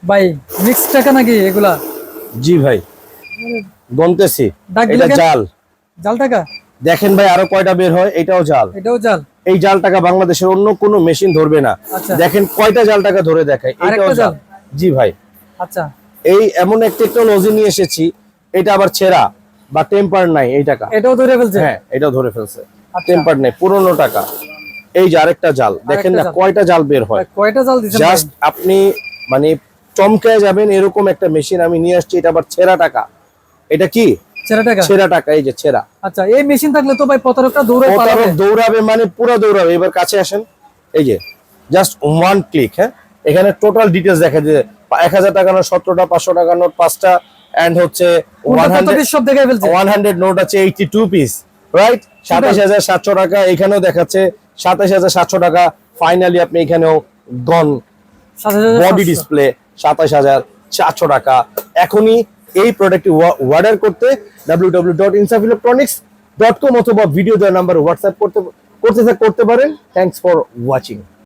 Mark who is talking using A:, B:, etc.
A: ভাই মিক্স টাকা নাকি এগুলা?
B: জি ভাই, গনতেছি।
A: ডাক দিলে
B: এটা
A: কেন?
B: জাল।
A: জাল টাকা?
B: দেখেন ভাই আরো কয়টা বের হয়, এটাও জাল।
A: এটাও জাল?
B: এই জাল টাকা বাংলাদেশের অন্য কোনো মেশিন ধরবে না।
A: আচ্ছা।
B: দেখেন কয়টা জাল টাকা ধরে দেখায়, এটাও
A: আরেকটা
B: জাল।
A: জাল?
B: জি ভাই,
A: আচ্ছা।
B: এই এমন এক টেকনোলজি নিয়ে এসেছি, এটা আবার ছেঁড়া বা টেম্পার নাই এই টাকা।
A: এটাও ধরে ফেলছে?
B: হ্যাঁ, এটাও ধরে ফেলছে।
A: আচ্ছা।
B: টেম্পার নেই, পুরনো টাকা। এই যে আরেকটা জাল, দেখেন না
A: আরেকটা জাল?
B: কয়টা জাল বের হয়।
A: ভাই, কয়টা জাল দিছেন ভাই?
B: জাস্ট আপনি মানে চমকায় যাবেন, এরকম একটা মেশিন আমি নিয়ে আসছি। এটা আবার ছেঁড়া টাকা। এটা কি?
A: ছেঁড়া টাকা?
B: ছেঁড়া টাকা, এই যে ছেঁড়া।
A: আচ্ছা, এই মেশিন থাকলে তো ভাই প্রতারকটা দৌড়ায় পালাবে।
B: প্রতারক দৌড়াবে, মানে পুরো দৌড়াবে। এবার কাছে আসেন, এই যে জাস্ট ওয়ান ক্লিক। হ্যাঁ, এখানে টোটাল ডিটেলস দেখা যায়। 1000 টাকা নোট 17টা, 500 টাকা নোট 5টা, এন্ড হচ্ছে
A: কোনটা কত পিস সব দেখাই ফেলছে।
B: 100 নোট আছে 82 পিস, রাইট? 27700 টাকা। এখানেও দেখাচ্ছে 27700 টাকা। ফাইনালি আপনি এখানেও গন
A: 7,700
B: বডি ডিসপ্লে 27400 টাকা। এখনই এই প্রোডাক্টটি অর্ডার করতে www.insafelectronics.com অথবা ভিডিও দেওয়ার নাম্বার হোয়াটসঅ্যাপ করতে পারেন। Thanks for watching.